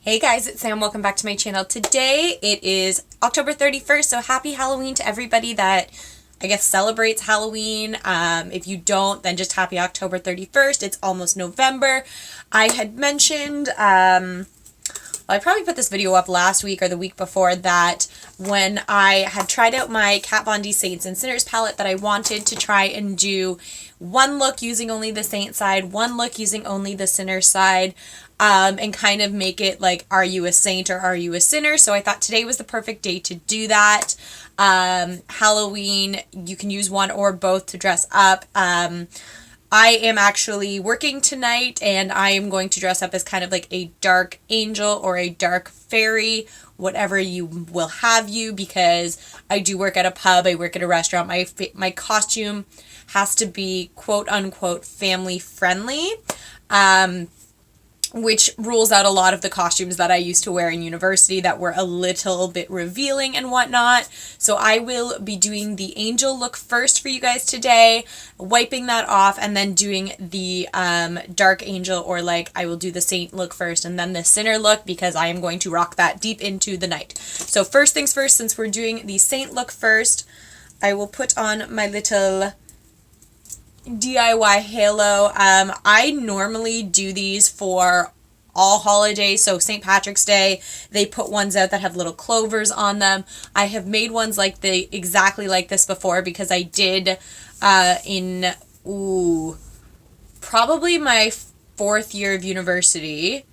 Hey guys, it's Sam. Welcome back to my channel. Today it is October 31st, so happy Halloween to everybody that I guess celebrates Halloween. If you don't, then just happy October 31st. It's almost November. I had mentioned, I probably put this video up last week or the week before that when I had tried out my Kat Von D Saints and Sinners palette that I wanted to try and do one look using only the Saint side, one look using only the Sinner side, and kind of make it like, are you a saint or are you a sinner? So I thought today was the perfect day to do that. Halloween, you can use one or both to dress up. I am actually working tonight and I am going to dress up as kind of like a dark angel or a dark fairy, whatever you will have you, because I do work at a pub, I work at a restaurant. My costume has to be quote unquote family friendly. Which rules out a lot of the costumes that I used to wear in university that were a little bit revealing and whatnot. So I will be doing the angel look first for you guys today, wiping that off, and then doing the dark angel, or like I will do the saint look first and then the sinner look, because I am going to rock that deep into the night. So first things first, since we're doing the saint look first, I will put on my little DIY halo. I normally do these for all holidays, so St. Patrick's Day, they put ones out that have little clovers on them. I have made ones like exactly like this before, because I did probably my fifth year of university,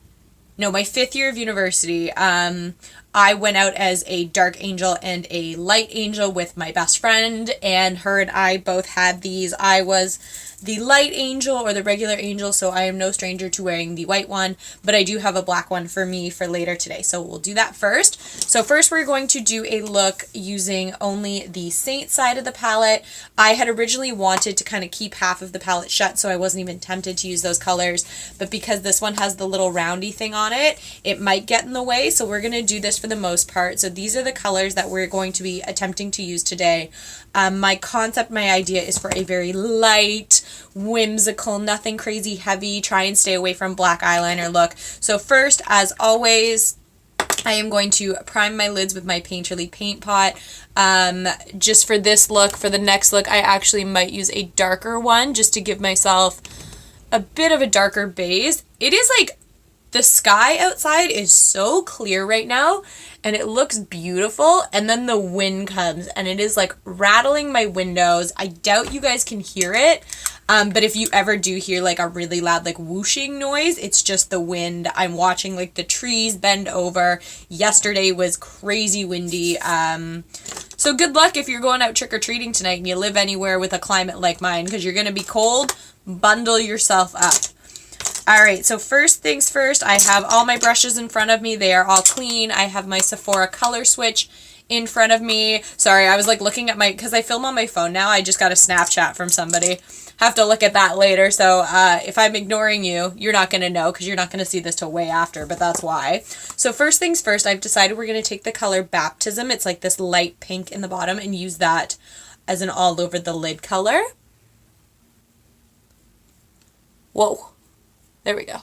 I went out as a dark angel and a light angel with my best friend, and her and I both had these. I was the light angel or the regular angel, so I am no stranger to wearing the white one, but I do have a black one for me for later today, so we'll do that first. So first we're going to do a look using only the Saint side of the palette. I had originally wanted to kind of keep half of the palette shut, so I wasn't even tempted to use those colors, but because this one has the little roundy thing on it, it might get in the way, so we're going to do this for the most part. So these are the colors that we're going to be attempting to use today. My idea is for a very light, whimsical, nothing crazy heavy, try and stay away from black eyeliner look. So first, as always, I am going to prime my lids with my Painterly paint pot. Just for this look. For the next look, I actually might use a darker one just to give myself a bit of a darker base. It is like the sky outside is so clear right now and it looks beautiful, and then the wind comes and it is like rattling my windows. I doubt you guys can hear it, but if you ever do hear like a really loud like whooshing noise, it's just the wind. I'm watching like the trees bend over. Yesterday was crazy windy. So good luck if you're going out trick-or-treating tonight and you live anywhere with a climate like mine, because you're going to be cold. Bundle yourself up. Alright, so first things first, I have all my brushes in front of me. They are all clean. I have my Sephora color switch in front of me. Sorry, I was like looking at because I film on my phone now. I just got a Snapchat from somebody. Have to look at that later. So if I'm ignoring you, you're not going to know, because you're not going to see this till way after, but that's why. So first things first, I've decided we're going to take the color Baptism. It's like this light pink in the bottom, and use that as an all over the lid color. Whoa. There we go.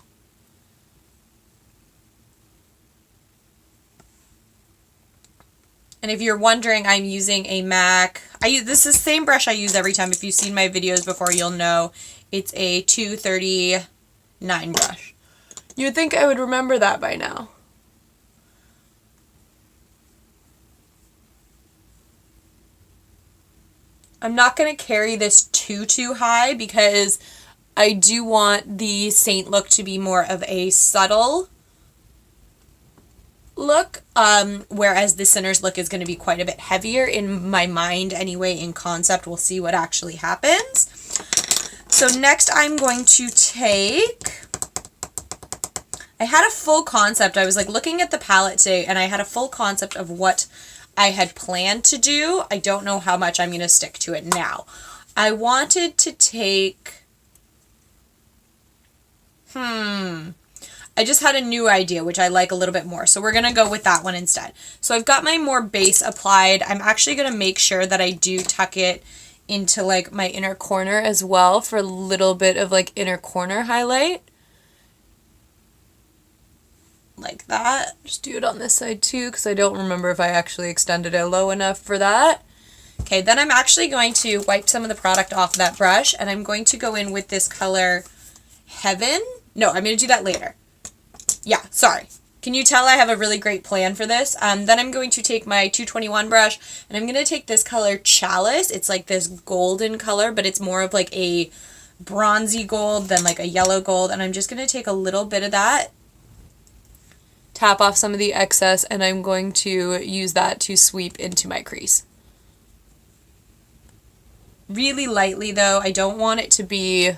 And if you're wondering, I'm using a MAC. This is the same brush I use every time. If you've seen my videos before, you'll know it's a 239 brush. You would think I would remember that by now. I'm not going to carry this too high, because I do want the Saint look to be more of a subtle look, whereas the Sinner's look is going to be quite a bit heavier in my mind anyway. In concept, we'll see what actually happens. So next I'm going to I had a full concept. I was like looking at the palette today and I had a full concept of what I had planned to do. I don't know how much I'm going to stick to it now. I wanted to take... I just had a new idea, which I like a little bit more. So we're going to go with that one instead. So I've got my more base applied. I'm actually going to make sure that I do tuck it into like my inner corner as well for a little bit of like inner corner highlight. like that. Just do it on this side too, because I don't remember if I actually extended it low enough for that. Okay, then I'm actually going to wipe some of the product off that brush, and I'm going to go in with this color Heaven. No, I'm going to do that later. Yeah, sorry. Can you tell I have a really great plan for this? Then I'm going to take my 221 brush, and I'm going to take this color Chalice. It's like this golden color, but it's more of like a bronzy gold than like a yellow gold. And I'm just going to take a little bit of that, tap off some of the excess, and I'm going to use that to sweep into my crease. Really lightly though. I don't want it to be...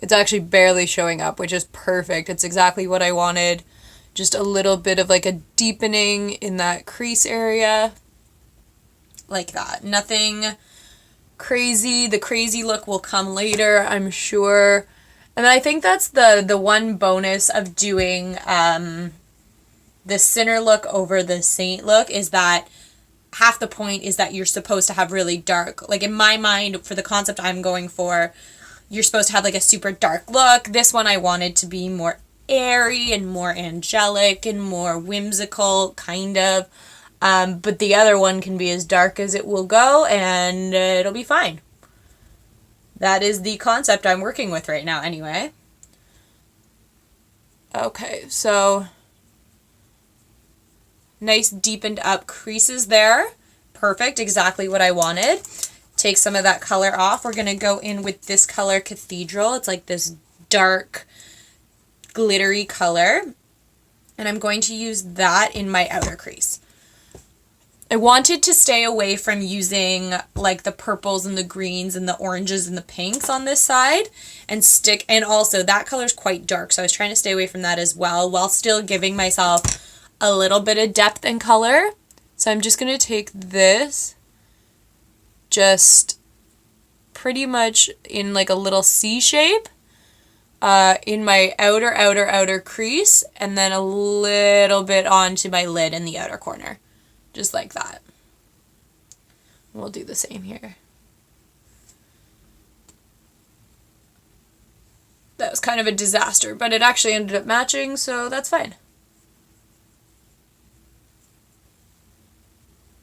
It's actually barely showing up, which is perfect. It's exactly what I wanted. Just a little bit of like a deepening in that crease area. Like that. Nothing crazy. The crazy look will come later, I'm sure. And then I think that's the one bonus of doing the Sinner look over the Saint look, is that half the point is that you're supposed to have really dark, like in my mind, for the concept I'm going for, you're supposed to have like a super dark look. This one I wanted to be more airy and more angelic and more whimsical, kind of. But the other one can be as dark as it will go, and it'll be fine. That is the concept I'm working with right now anyway. Okay, so nice deepened up creases there. Perfect, exactly what I wanted. Take some of that color off. We're going to go in with this color Cathedral. It's like this dark, glittery color. And I'm going to use that in my outer crease. I wanted to stay away from using like the purples and the greens and the oranges and the pinks on this side, and also that color is quite dark, so I was trying to stay away from that as well, while still giving myself a little bit of depth and color. So I'm just going to take this, just pretty much in like a little C shape in my outer crease, and then a little bit onto my lid in the outer corner. Just like that. We'll do the same here. That was kind of a disaster, but it actually ended up matching, so that's fine.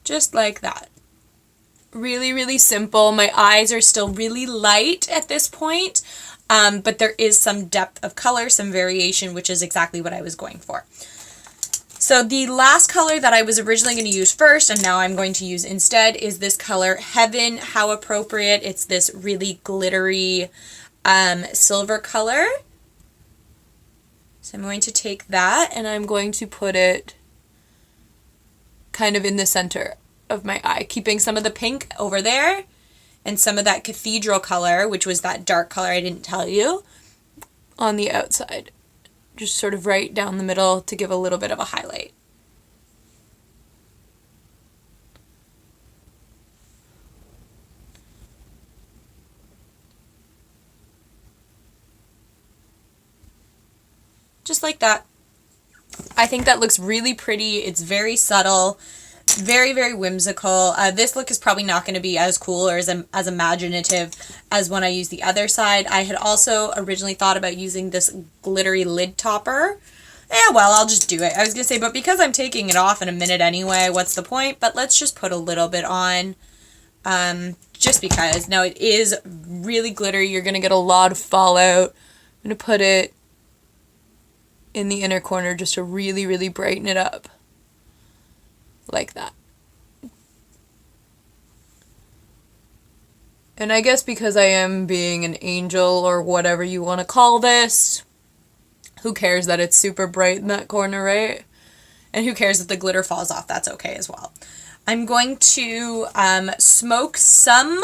Just like that. Really, really simple. My eyes are still really light at this point, but there is some depth of color, some variation, which is exactly what I was going for. So the last color that I was originally going to use first, and now I'm going to use instead, is this color Heaven. How appropriate. It's this really glittery silver color. So I'm going to take that, and I'm going to put it kind of in the center of my eye, keeping some of the pink over there and some of that Cathedral color, which was that dark color I didn't tell you, on the outside. Just sort of right down the middle to give a little bit of a highlight. Just like that. I think that looks really pretty. It's very subtle, very, very whimsical. This look is probably not going to be as cool or as imaginative as when I use the other side. I had also originally thought about using this glittery lid topper. Well, I'll just do it. I was going to say, but because I'm taking it off in a minute anyway, what's the point? But let's just put a little bit on, just because. Now, it is really glittery. You're going to get a lot of fallout. I'm going to put it in the inner corner just to really, really brighten it up. Like that. And I guess because I am being an angel, or whatever you want to call this, who cares that it's super bright in that corner, right? And who cares if the glitter falls off? That's okay as well. I'm going to smoke some,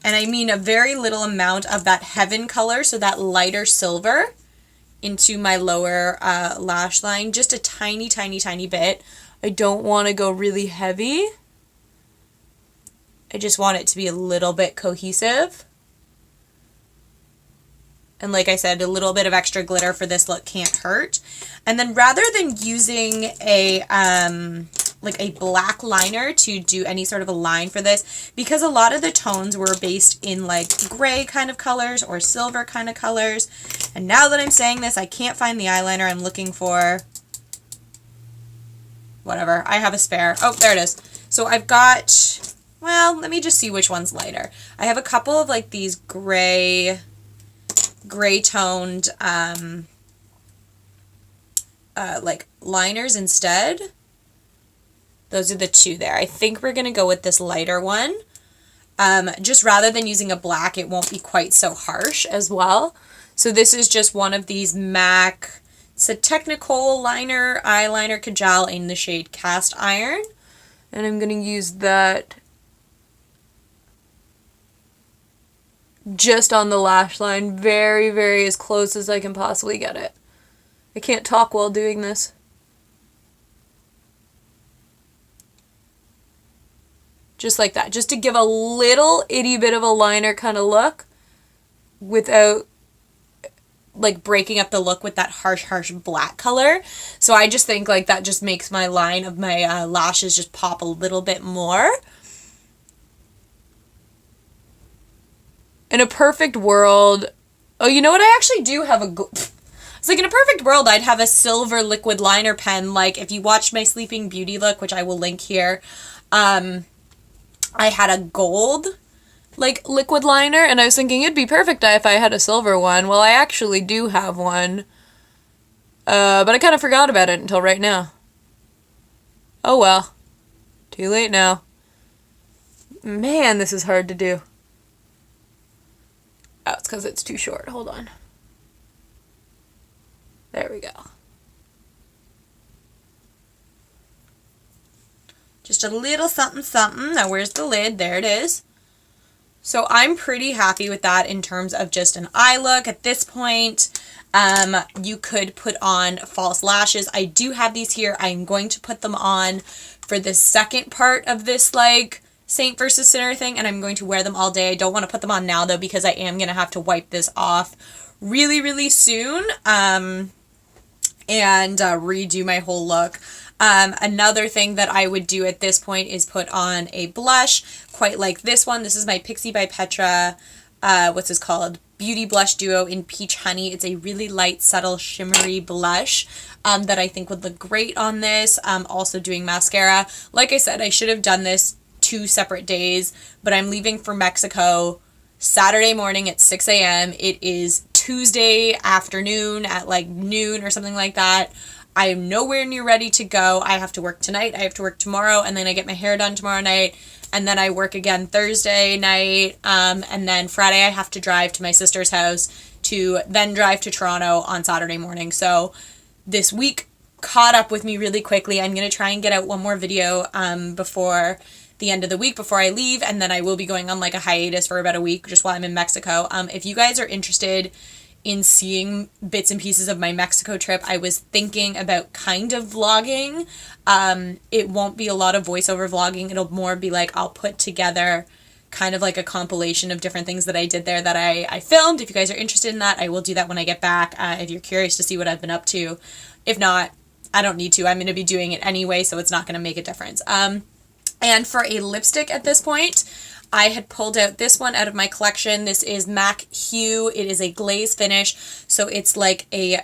and I mean a very little amount of that Heaven color, so that lighter silver, into my lower lash line. Just a tiny, tiny, tiny bit. I don't want to go really heavy. I just want it to be a little bit cohesive. And like I said, a little bit of extra glitter for this look can't hurt. And then rather than using a like a black liner to do any sort of a line for this, because a lot of the tones were based in like gray kind of colors or silver kind of colors. And now that I'm saying this, I can't find the eyeliner I'm looking for. Whatever, I have a spare. Oh, there it is. So I've got, well, let me just see which one's lighter. I have a couple of like these gray toned like liners instead. Those are the two there. I think we're gonna go with this lighter one. Just rather than using a black, it won't be quite so harsh as well. So this is just one of these MAC, it's a Technicolor eyeliner Kajal in the shade Cast Iron. And I'm gonna use that just on the lash line, very, very as close as I can possibly get it. I can't talk while doing this. Just like that, just to give a little itty bit of a liner kind of look without like breaking up the look with that harsh black color. So I just think like that just makes my line of my lashes just pop a little bit more. In a perfect world, oh, you know what? I actually do have it's like in a perfect world, I'd have a silver liquid liner pen. Like if you watched my Sleeping Beauty look, which I will link here, I had a gold like liquid liner, and I was thinking it'd be perfect if I had a silver one. Well, I actually do have one, but I kind of forgot about it until right now. Oh well, too late now. Man, this is hard to do. Oh, it's because it's too short. Hold on. There we go. Just a little something something. Now where's the lid? There it is. So I'm pretty happy with that in terms of just an eye look at this point. You could put on false lashes. I do have these here. I'm going to put them on for the second part of this like saint versus sinner thing, and I'm going to wear them all day. I don't want to put them on now though, because I am going to have to wipe this off really, really soon and redo my whole look. Another thing that I would do at this point is put on a blush, quite like this one. This is my Pixi by Petra, what's this called? Beauty Blush Duo in Peach Honey. It's a really light, subtle, shimmery blush that I think would look great on this. Also doing mascara. Like I said, I should have done this 2 separate days, but I'm leaving for Mexico Saturday morning at 6 a.m. It is Tuesday afternoon at like noon or something like that. I am nowhere near ready to go. I have to work tonight. I have to work tomorrow, and then I get my hair done tomorrow night, and then I work again Thursday night, and then Friday I have to drive to my sister's house to then drive to Toronto on Saturday morning. So this week caught up with me really quickly. I'm going to try and get out one more video before the end of the week before I leave, and then I will be going on like a hiatus for about a week just while I'm in Mexico. If you guys are interested in seeing bits and pieces of my Mexico trip, I was thinking about kind of vlogging. It won't be a lot of voiceover vlogging. It'll more be like I'll put together kind of like a compilation of different things that I did there that I filmed. If you guys are interested in that, I will do that when I get back. If you're curious to see what I've been up to. If not, I don't need to. I'm going to be doing it anyway, so it's not going to make a difference. And for a lipstick at this point, I had pulled out this one out of my collection. This is MAC Hue. It is a glaze finish, so it's like a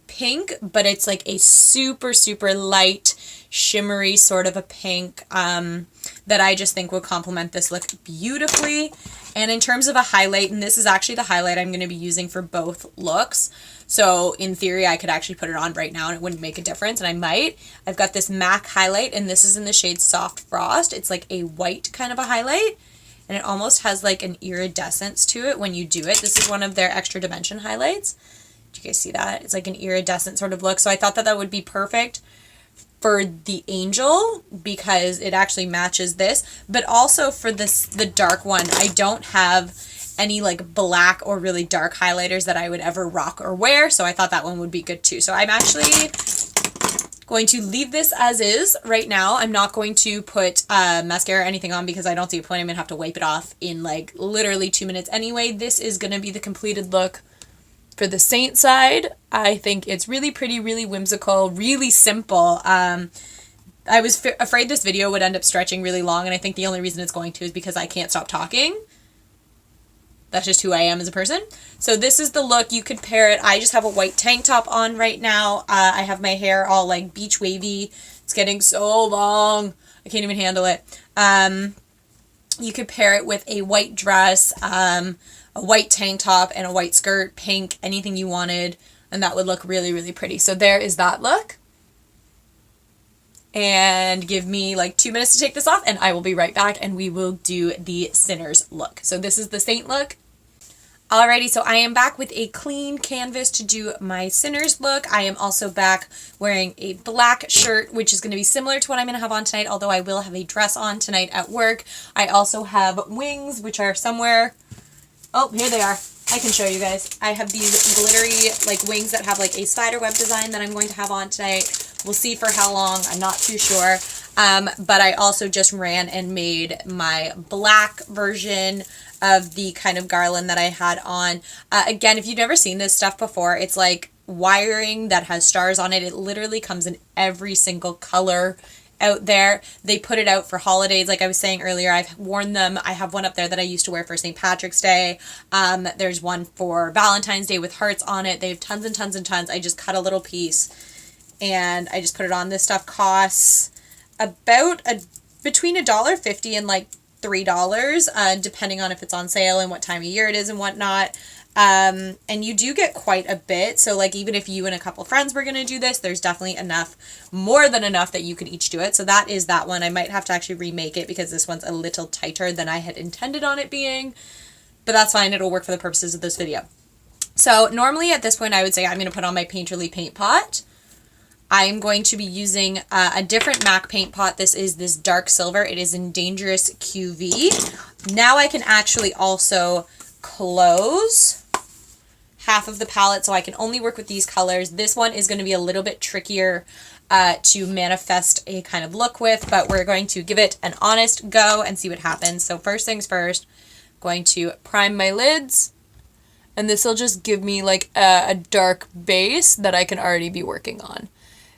pink, but it's like a super, super light, shimmery sort of a pink that I just think would complement this look beautifully. And in terms of a highlight, and this is actually the highlight I'm going to be using for both looks, so in theory I could actually put it on right now and it wouldn't make a difference, and I might. I've got this MAC highlight, and this is in the shade Soft Frost. It's like a white kind of a highlight, and it almost has like an iridescence to it when you do it. This is one of their extra dimension highlights. Do you guys see that? It's like an iridescent sort of look. So I thought that that would be perfect for the Angel because it actually matches this, but also for this, the dark one. I don't have any like black or really dark highlighters that I would ever rock or wear, so I thought that one would be good too. So I'm actually going to leave this as is right now. I'm not going to put mascara or anything on because I don't see a point. I'm going to have to wipe it off in like literally 2 minutes anyway. This is going to be the completed look for the Saint side. I think it's really pretty, really whimsical, really simple. I was afraid this video would end up stretching really long, and I think the only reason it's going to is because I can't stop talking. That's just who I am as a person. So this is the look. You could pair it. I just have a white tank top on right now. I have my hair all like beach wavy. It's getting so long. I can't even handle it. You could pair it with a white dress, a white tank top, and a white skirt, pink, anything you wanted. And that would look really, really pretty. So there is that look. And give me like 2 minutes to take this off, and I will be right back, and we will do the Sinners look. So this is the Saint look. Alrighty, so I am back with a clean canvas to do my Sinners look. I am also back wearing a black shirt, which is going to be similar to what I'm going to have on tonight, although I will have a dress on tonight at work. I also have wings, which are somewhere. Oh, here they are. I can show you guys. I have these glittery like wings that have like a spider web design that I'm going to have on tonight. We'll see for how long. I'm not too sure. But I also just ran and made my black version of the kind of garland that I had on. Again, if you've never seen this stuff before, it's like wiring that has stars on it. It literally comes in every single color out there. They put it out for holidays. Like I was saying earlier, I've worn them. I have one up there that I used to wear for St. Patrick's Day. There's one for Valentine's Day with hearts on it. They have tons and tons and tons. I just cut a little piece and I just put it on. This stuff costs about between $1.50 and like $3, depending on if it's on sale and what time of year it is and whatnot. And you do get quite a bit. So like even if you and a couple friends were going to do this, there's definitely enough, more than enough that you could each do it. So that is that one. I might have to actually remake it because this one's a little tighter than I had intended on it being, but that's fine. It'll work for the purposes of this video. So normally at this point I would say I'm going to put on my Painterly paint pot. I am going to be using a different MAC paint pot. This is this dark silver. It is in Dangerous QV. Now I can actually also close half of the palette, so I can only work with these colors. This one is going to be a little bit trickier to manifest a kind of look with, but we're going to give it an honest go and see what happens. So first things first, I'm going to prime my lids, and this will just give me like a dark base that I can already be working on.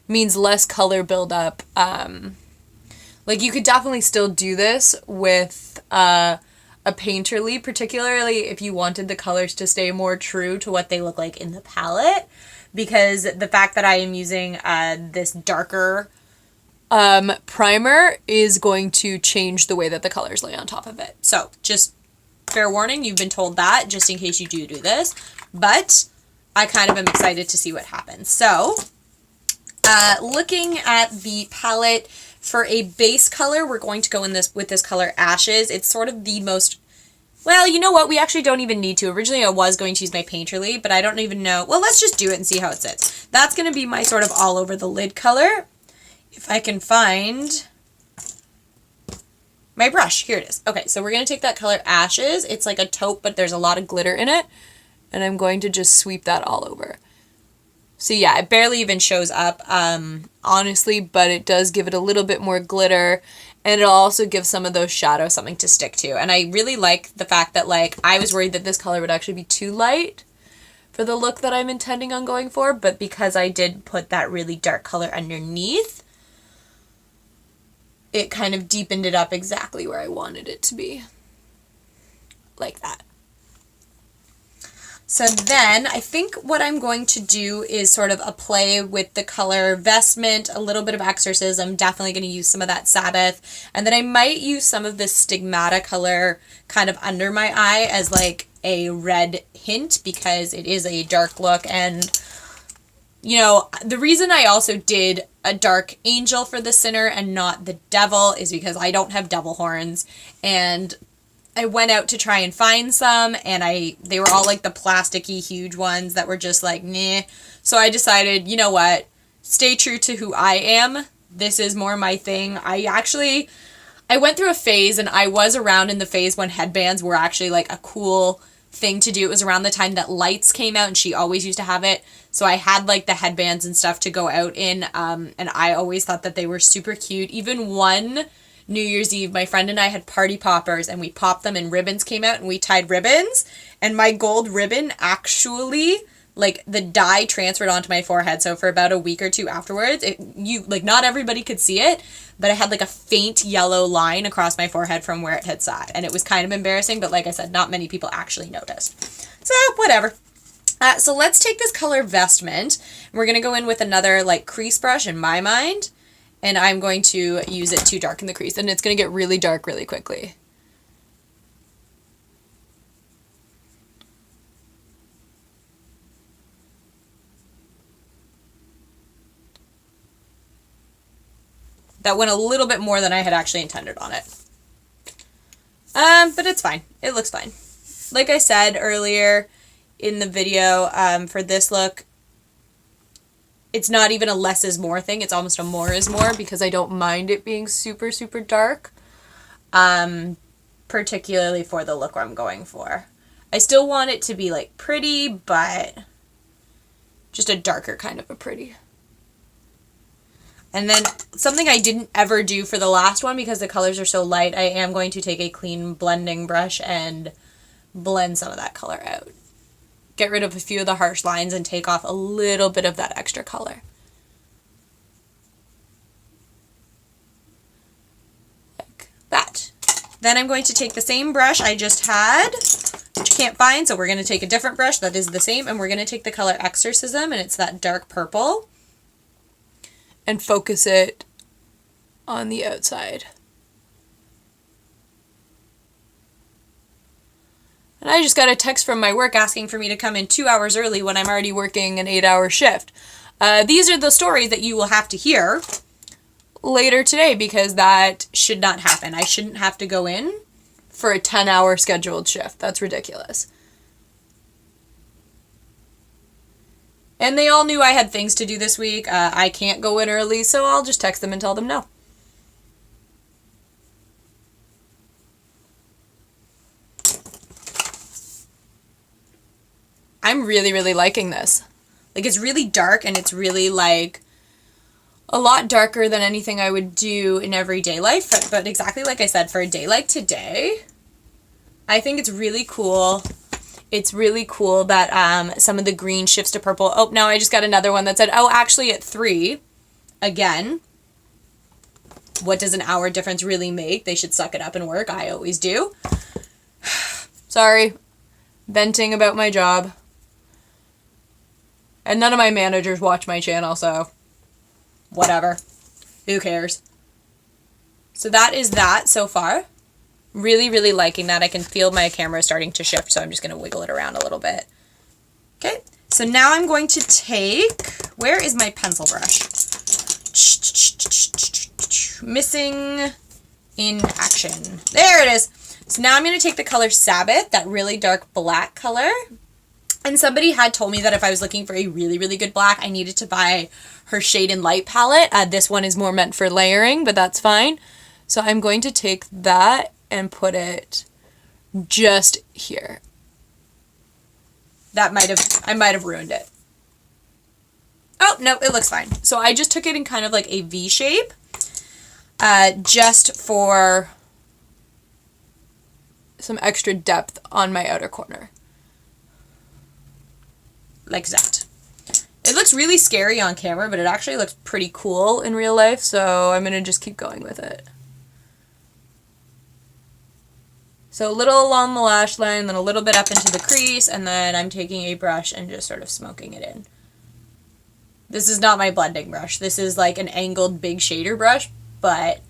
Means less color buildup. Like you could definitely still do this with a Painterly, particularly if you wanted the colors to stay more true to what they look like in the palette, because the fact that I am using this darker primer is going to change the way that the colors lay on top of it. So just fair warning, you've been told that just in case you do this, but I kind of am excited to see what happens. So looking at the palette for a base color, we're going to go in with this color Ashes. It's sort of the most, well, you know what? We actually don't even need to. Originally, I was going to use my Painterly, but I don't even know. Well, let's just do it and see how it sits. That's going to be my sort of all over the lid color. If I can find my brush. Here it is. Okay, so we're going to take that color Ashes. It's like a taupe, but there's a lot of glitter in it. And I'm going to just sweep that all over. So yeah, it barely even shows up, honestly, but it does give it a little bit more glitter, and it'll also give some of those shadows something to stick to. And I really like the fact that, like, I was worried that this color would actually be too light for the look that I'm intending on going for, but because I did put that really dark color underneath, it kind of deepened it up exactly where I wanted it to be. Like that. So then I think what I'm going to do is sort of a play with the color Vestment, a little bit of Exorcism, definitely going to use some of that Sabbath, and then I might use some of this Stigmata color kind of under my eye as like a red hint because it is a dark look. And you know, the reason I also did a dark angel for the Sinner and not the devil is because I don't have devil horns, and I went out to try and find some, and they were all like the plasticky huge ones that were just like, nah. So I decided, you know what, stay true to who I am. This is more my thing. I went through a phase, and I was around in the phase when headbands were actually like a cool thing to do. It was around the time that Lights came out, and she always used to have it. So I had like the headbands and stuff to go out in, and I always thought that they were super cute. Even one New Year's Eve, my friend and I had party poppers, and we popped them and ribbons came out, and we tied ribbons, and my gold ribbon actually like the dye transferred onto my forehead. So for about a week or two afterwards, not everybody could see it, but I had like a faint yellow line across my forehead from where it had sat. And it was kind of embarrassing, but like I said, not many people actually noticed. So whatever. So let's take this color Vestment. We're going to go in with another like crease brush in my mind. And I'm going to use it to darken the crease. And it's going to get really dark really quickly. That went a little bit more than I had actually intended on it. But it's fine. It looks fine. Like I said earlier in the video, for this look, it's not even a less is more thing. It's almost a more is more because I don't mind it being super, super dark. Particularly for the look I'm going for. I still want it to be like pretty, but just a darker kind of a pretty. And then something I didn't ever do for the last one because the colors are so light, I am going to take a clean blending brush and blend some of that color out. Get rid of a few of the harsh lines and take off a little bit of that extra color. Like that. Then I'm going to take the same brush I just had, which I can't find, so we're going to take a different brush that is the same, and we're going to take the color Exorcism, and it's that dark purple, and focus it on the outside. And I just got a text from my work asking for me to come in 2 hours early when I'm already working an 8-hour shift. These are the stories that you will have to hear later today because that should not happen. I shouldn't have to go in for a 10-hour scheduled shift. That's ridiculous. And they all knew I had things to do this week. I can't go in early, so I'll just text them and tell them no. I'm really, really liking this. Like, it's really dark, and it's really, like, a lot darker than anything I would do in everyday life. But exactly like I said, for a day like today, I think it's really cool. It's really cool that some of the green shifts to purple. Oh, now I just got another one that said, oh, actually at 3, again, what does an hour difference really make? They should suck it up and work. I always do. Sorry. Venting about my job. And none of my managers watch my channel, so whatever. Who cares? So that is that so far. Really, really liking that. I can feel my camera starting to shift, so I'm just going to wiggle it around a little bit. Okay, so now I'm going to take... Where is my pencil brush? Missing in action. There it is. So now I'm going to take the color Sabbath, that really dark black color. And somebody had told me that if I was looking for a really, really good black, I needed to buy her Shade and Light palette. This one is more meant for layering, but that's fine. So I'm going to take that and put it just here. I might have ruined it. Oh, no, it looks fine. So I just took it in kind of like a V shape, just for some extra depth on my outer corner. Like that. It looks really scary on camera, but it actually looks pretty cool in real life, so I'm going to just keep going with it. So a little along the lash line, then a little bit up into the crease, and then I'm taking a brush and just sort of smoking it in. This is not my blending brush. This is like an angled big shader brush, but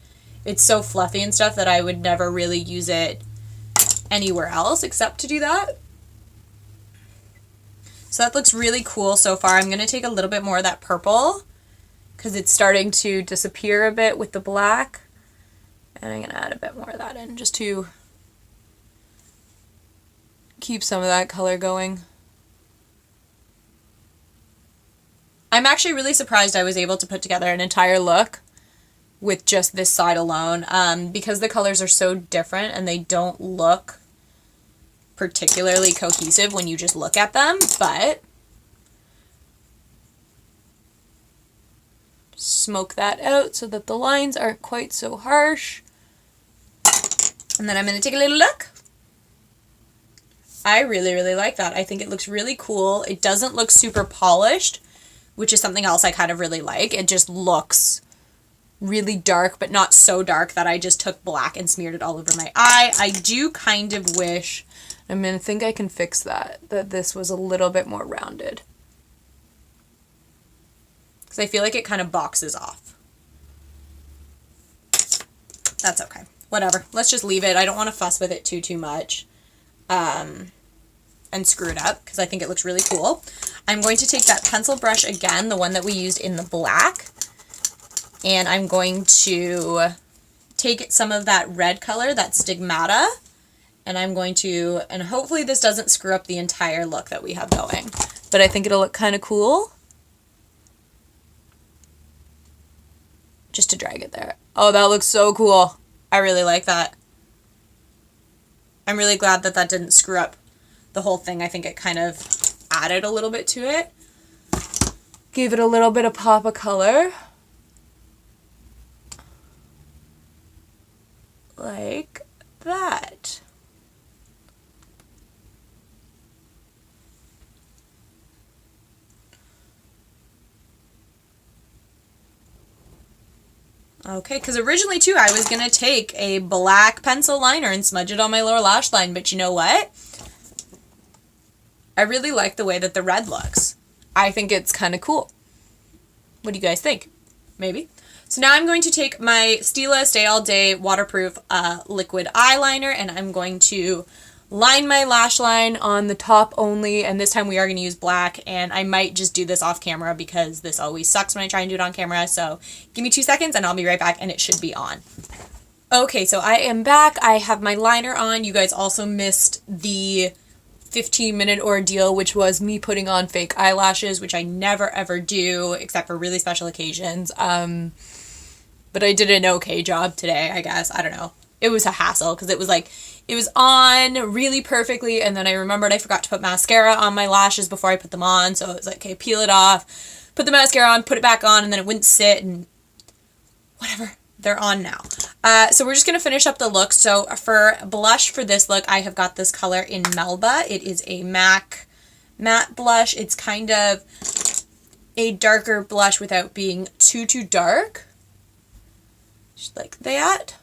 it's so fluffy and stuff that I would never really use it anywhere else except to do that. So that looks really cool so far. I'm going to take a little bit more of that purple because it's starting to disappear a bit with the black. And I'm going to add a bit more of that in just to keep some of that color going. I'm actually really surprised I was able to put together an entire look with just this side alone because the colors are so different and they don't look particularly cohesive when you just look at them, but smoke that out so that the lines aren't quite so harsh. And then I'm going to take a little look. I really, really like that. I think it looks really cool. It doesn't look super polished, which is something else I kind of really like. It just looks really dark, but not so dark that I just took black and smeared it all over my eye. I do kind of wish, I think I can fix that this was a little bit more rounded. Because I feel like it kind of boxes off. That's okay. Whatever. Let's just leave it. I don't want to fuss with it too much. And screw it up because I think it looks really cool. I'm going to take that pencil brush again, the one that we used in the black, and I'm going to take some of that red color, that Stigmata, and I'm going to, and hopefully this doesn't screw up the entire look that we have going, but I think it'll look kind of cool. Just to drag it there. Oh, that looks so cool. I really like that. I'm really glad that that didn't screw up the whole thing. I think it kind of added a little bit to it. Gave it a little bit of pop of color. Like that. Okay, because originally too I was going to take a black pencil liner and smudge it on my lower lash line, but you know what? I really like the way that the red looks. I think it's kind of cool. What do you guys think? Maybe. So now I'm going to take my Stila Stay All Day Waterproof Liquid Eyeliner, and I'm going to line my lash line on the top only, and this time we are going to use black, and I might just do this off camera because this always sucks when I try and do it on camera, so give me 2 seconds and I'll be right back and it should be on. Okay, so I am back. I have my liner on. You guys also missed the 15-minute ordeal, which was me putting on fake eyelashes, which I never ever do except for really special occasions. But I did an okay job today, I guess. I don't know. It was a hassle because it was like, it was on really perfectly, and then I remembered I forgot to put mascara on my lashes before I put them on, so it was like, okay, peel it off, put the mascara on, put it back on, and then it wouldn't sit, and whatever. They're on now. So we're just going to finish up the look. So for blush for this look, I have got this color in Melba. It is a MAC matte blush. It's kind of a darker blush without being too dark. Just like that.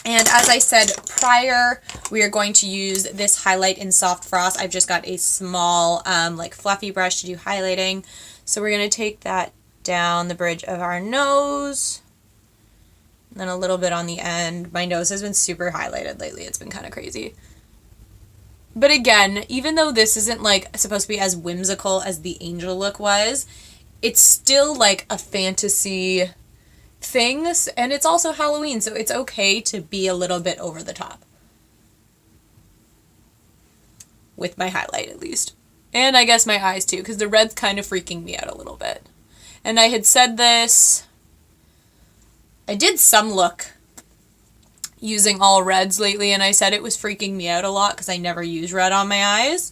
And as I said prior, we are going to use this highlight in Soft Frost. I've just got a small, like fluffy brush to do highlighting. So we're going to take that down the bridge of our nose, and then a little bit on the end. My nose has been super highlighted lately. It's been kind of crazy. But again, even though this isn't like supposed to be as whimsical as the angel look was, it's still like a fantasy thing, and it's also Halloween, so it's okay to be a little bit over the top. With my highlight, at least. And I guess my eyes too, because the red's kind of freaking me out a little bit. And I had said this, I did some look using all reds lately, and I said it was freaking me out a lot because I never use red on my eyes.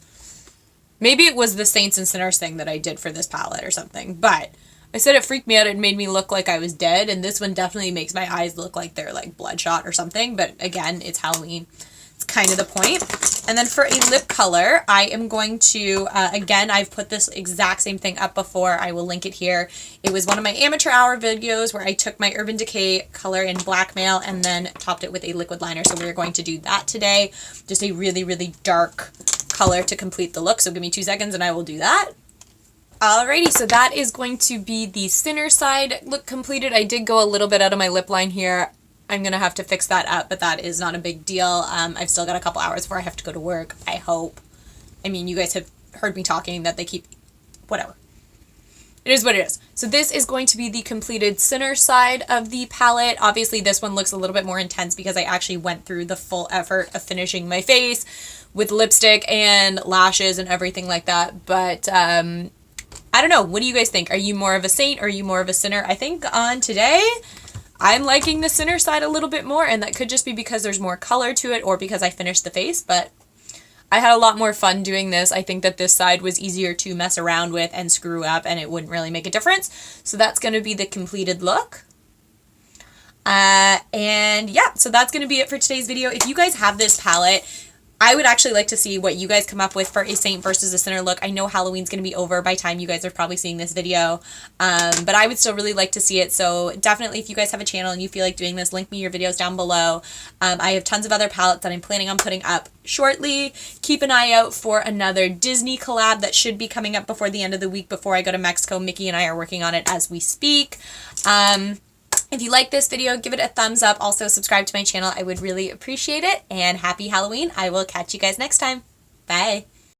Maybe it was the Saints and Sinners thing that I did for this palette or something, but I said it freaked me out. It made me look like I was dead, and this one definitely makes my eyes look like they're like bloodshot or something, but again, it's Halloween. It's kind of the point. And then for a lip color, I am going to, again, I've put this exact same thing up before. I will link it here. It was one of my amateur hour videos where I took my Urban Decay color in Blackmail and then topped it with a liquid liner. So we're going to do that today. Just a really, really dark color to complete the look. So give me 2 seconds and I will do that. Alrighty, so that is going to be the thinner side look completed. I did go a little bit out of my lip line here. I'm going to have to fix that up, but that is not a big deal. I've still got a couple hours before I have to go to work, I hope. I mean, you guys have heard me talking that they keep... whatever. It is what it is. So this is going to be the completed center side of the palette. Obviously, this one looks a little bit more intense because I actually went through the full effort of finishing my face with lipstick and lashes and everything like that. But, I don't know. What do you guys think? Are you more of a saint or are you more of a sinner? I think on today... I'm liking the center side a little bit more, and that could just be because there's more color to it or because I finished the face, but I had a lot more fun doing this. I think that this side was easier to mess around with and screw up, and it wouldn't really make a difference. So that's going to be the completed look. And yeah, so that's going to be it for today's video. If you guys have this palette, I would actually like to see what you guys come up with for a saint versus a sinner look. I know Halloween's going to be over by the time you guys are probably seeing this video, but I would still really like to see it. So definitely, if you guys have a channel and you feel like doing this, link me your videos down below. I have tons of other palettes that I'm planning on putting up shortly. Keep an eye out for another Disney collab that should be coming up before the end of the week before I go to Mexico. Mickey and I are working on it as we speak. If you like this video, give it a thumbs up. Also, subscribe to my channel. I would really appreciate it. And happy Halloween. I will catch you guys next time. Bye.